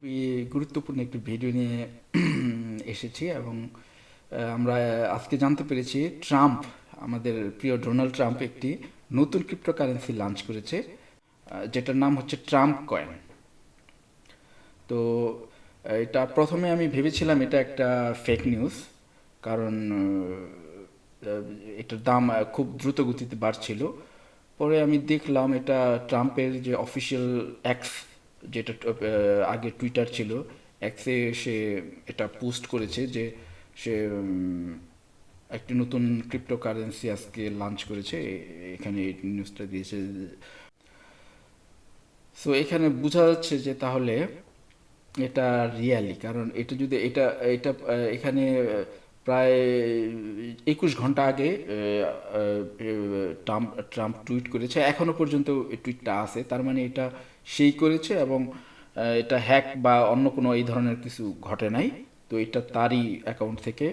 খুবই গুরুত্বপূর্ণ একটি ভিডিও নিয়ে এসেছি এবং আমরা আজকে জানতে পেরেছি ট্রাম্প, আমাদের প্রিয় ডোনাল্ড ট্রাম্প একটি নতুন ক্রিপ্টোকারেন্সি লঞ্চ করেছে, যেটার নাম হচ্ছে ট্রাম্প কয়েন। তো এটা প্রথমে আমি ভেবেছিলাম এটা একটা ফেক নিউজ, কারণ এটার দাম খুব দ্রুত গতিতে বাড়ছিল। পরে আমি দেখলাম এটা ট্রাম্পের যে অফিসিয়াল এক্স, যেটা আগে টুইটার ছিল, এক্সে সে এটা পোস্ট করেছে যে সে একটি নতুন ক্রিপ্টোকারেন্সি আজকে লঞ্চ করেছে। এখানে এই নিউজটা দিয়েছে। সো এখানে বোঝা যাচ্ছে যে তাহলে এটা রিয়ালি, কারণ এটা যদি এটা এটা এখানে প্রায় 21 ঘন্টা আগে ট্রাম্প ট্রাম্প টুইট করেছে, এখনো পর্যন্ত এই টুইটটা আছে। তার মানে এটা সেই করেছে এবং এটা হ্যাক বা অন্য কোনো এই ধরনের কিছু ঘটে নাই। তো এটা তারই অ্যাকাউন্ট থেকে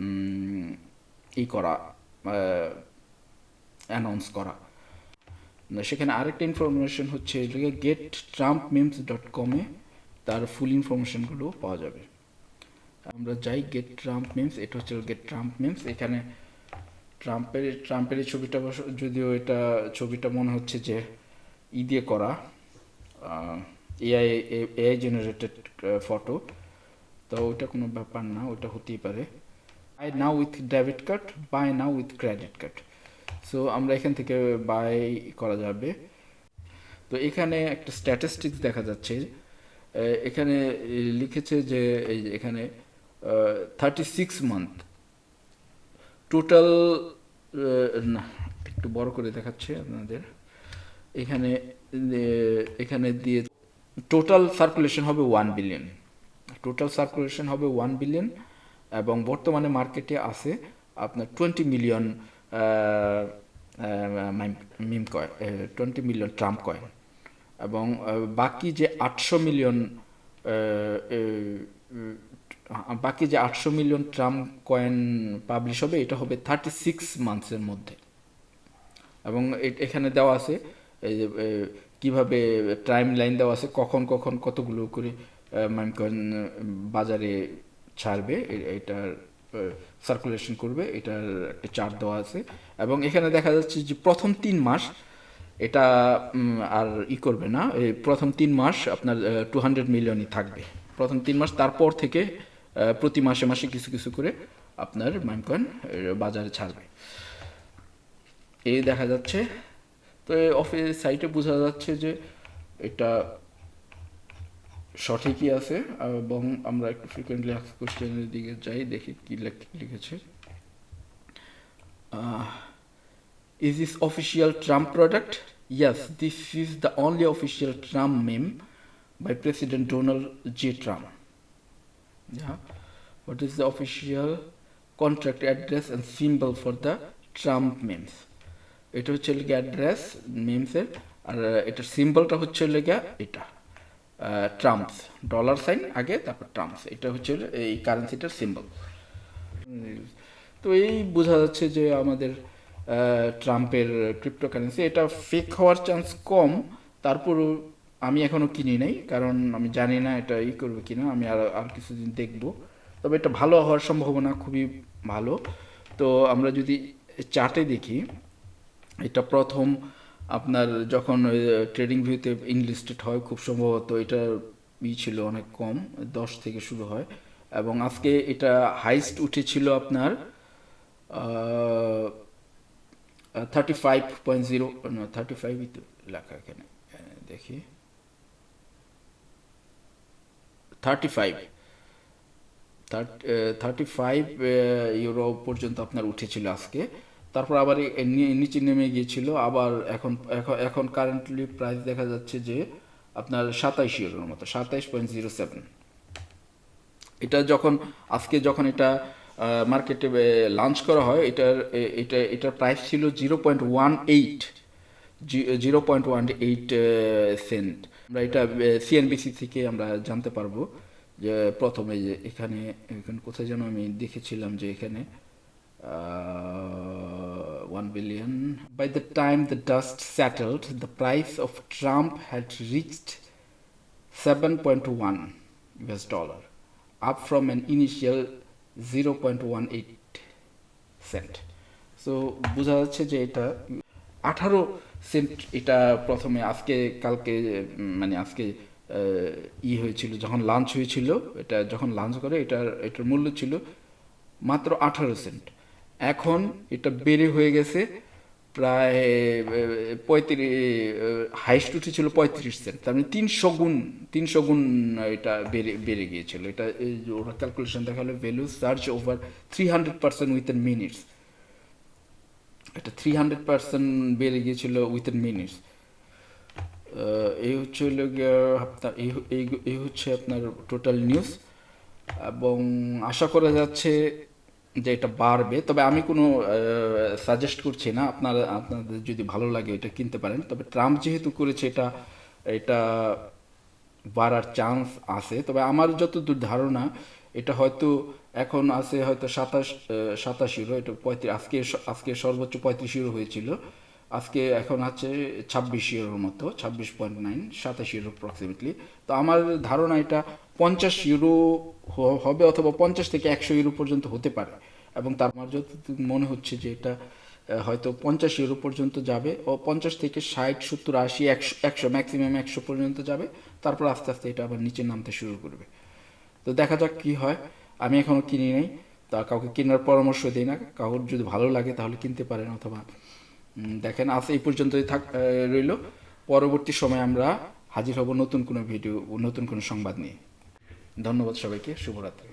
উম, ই করা, অ্যানাউন্স করা। সেখানে আরেকটা ইনফরমেশন হচ্ছে গেট ট্রাম্প মিমস ডট কমে তার ফুল ইনফরমেশনগুলো পাওয়া যাবে। আমরা যাই গেট ট্রাম্প মিমস, এটা হচ্ছে গেট ট্রাম্প মিমস। এখানে ট্রাম্পের এই ছবিটা যদিও এটা ছবিটা মনে হচ্ছে যে দিয়ে করা, এআই এআই জেনারেটেড ফটো। তো ওটা কোনো ব্যাপার না, ওটা হতেই পারে। Buy now with debit card, buy now with credit card. So আমরা এখান থেকে বাই করা যাবে। তো এখানে একটা স্ট্যাটিস্টিক্স দেখা যাচ্ছে। এখানে লিখেছে যে এখানে 36 মান্থ টোটাল, না একটু বড় করে দেখাচ্ছে আপনাদের। এখানে এখানে দিয়ে টোটাল সার্কুলেশন হবে 1 বিলিয়ন। টোটাল সার্কুলেশন হবে 1 বিলিয়ন এবং বর্তমানে মার্কেটে আছে আপনার 20 million meme coin, 20 million Trump coin. এবং বাকি যে 800 মিলিয়ন, ট্রাম্প কয়েন পাবলিশ হবে, এটা হবে 36 মান্থসের মধ্যে। এবং এখানে দেওয়া আছে এই যে কীভাবে টাইম লাইন দেওয়া আছে, কখন কখন কতগুলো করে মাইন কয়েন বাজারে ছাড়বে, এটার সার্কুলেশন করবে, এটার একটা চার্ট দেওয়া আছে। এবং এখানে দেখা যাচ্ছে যে প্রথম 3 মাস এটা আর করবে না। এই প্রথম 3 মাস আপনার 200 মিলিয়নই থাকবে প্রথম 3 মাস। তারপর থেকে প্রতি মাসে মাসে কিছু কিছু করে আপনার মাইন কয়েন বাজারে ছাড়বে, এই দেখা যাচ্ছে। তো এই অফিস সাইটে বোঝা যাচ্ছে যে এটা সঠিকই আছে। এবং আমরা একটু ফ্রিকোয়েন্টলি আস্ক কোশ্চেনের দিকে যাই, দেখি কি লিখেছে। Is this official Trump product? Yes, this is the only official Trump meme by President Donald J. Trump. Yeah. What is the official contract address and symbol for the Trump memes? এটা হচ্ছে লেগে address মিমসের, আর এটার সিম্বলটা হচ্ছে লেগে এটা Trump's, dollar sign আগে, তারপর Trump's. এটা হচ্ছে এই কারেন্সিটার সিম্বল। তো এই বোঝা যাচ্ছে যে আমাদের ট্রাম্পের ক্রিপ্টোকারেন্সি এটা ফেক হওয়ার চান্স কম। তারপরও আমি এখনও কিনি নাই, কারণ আমি জানি না এটা করবে কিনা। আমি আর আর কিছুদিন দেখব। তবে এটা ভালো হওয়ার সম্ভাবনা খুবই ভালো। তো আমরা যদি চার্টে দেখি, এটা প্রথম আপনার যখন ট্রেডিং ভিউতে ইনলিস্টেড হয়, খুব সম্ভবত এটা ছিল অনেক কম, 10 থেকে শুরু হয়। এবং আজকে এটা হাইস্ট উঠেছিল আপনার 35.0, না 35ই তো লেখা এখানে, দেখি 35, 35 ইউরো পর্যন্ত আপনার উঠেছিল আজকে। তারপর আবার নিচে নেমে গিয়েছিল আবার। এখন এখন এখন কারেন্টলি প্রাইস দেখা যাচ্ছে যে আপনার 27 ইউরোর মতো, 27.07। এটা যখন আজকে যখন এটা মার্কেটে লঞ্চ করা হয়, এটার প্রাইস ছিল 0.18, 0.18 সেন্ট। আমরা এটা সিএনবিসি থেকে আমরা জানতে পারবো যে প্রথমে যে এখানে এখানে কোথায় যেন আমি দেখেছিলাম যে এখানে 1 billion. By the time the dust settled, the price of Trump had reached 7.1 US dollar, up from an initial 0.18 cent. So বোঝা যাচ্ছে যে এটা 18 সেন্ট এটা প্রথমে আজকে কালকে মানে আজকে হয়েছিল যখন লাঞ্চ হয়েছিল, এটা যখন লাঞ্চ করে এটার মূল্য ছিল মাত্র 18 সেন্ট। এখন এটা বেড়ে হয়ে গেছে প্রায় 35, হাইস্ট উঠেছিল 35 সেন্ট, তার মানে 300 গুণ এটা বেড়ে গিয়েছিল। এটা ওরা ক্যালকুলেশন দেখালো value search over 300% within minutes. এটা 300% বেড়ে গিয়েছিল উইথিন মিনিটস। এই হচ্ছে হলো আপনার এই হচ্ছে আপনার টোটাল নিউজ, এবং আশা করা যাচ্ছে যে এটা বাড়বে। তবে আমি কোনো সাজেস্ট করছি না, আপনাদের যদি ভালো লাগে এটা কিনতে পারেন। তবে ট্রাম্প যেহেতু করেছে এটা এটা বাড়ার চান্স আছে। তবে আমার যতদূর ধারণা এটা হয়তো এখন আছে হয়তো 27 ইউরো, এটা 35, আজকে সর্বোচ্চ 35 ইউরো হয়েছিল। আজকে এখন আছে 26 ইউরোর মতো, 26.9, 27 ইউরো অ্যাপ্রক্সিমেটলি। তো আমার ধারণা এটা 50 ইউরো হবে, অথবা 50 থেকে 100 ইউরো পর্যন্ত হতে পারে। এবং তার আমার যতটুকু মনে হচ্ছে যে এটা হয়তো 50 ইউরো পর্যন্ত যাবে, ও 50 থেকে 60, 70, 80, 100 ম্যাক্সিমাম 100 পর্যন্ত যাবে। তারপর আস্তে আস্তে এটা আবার নিচে নামতে শুরু করবে। তো দেখা যাক কি হয়। আমি এখনও কিনি নাই, তা কাউকে কেনার পরামর্শ দিই না। কাউর যদি ভালো লাগে তাহলে কিনতে পারেন, অথবা দেখেন। আজ এই পর্যন্তই রইল। পরবর্তী সময় আমরা হাজির হব নতুন কোনো ভিডিও, নতুন কোনো সংবাদ নিয়ে। ধন্যবাদ সবাইকে, শুভরাত্রি।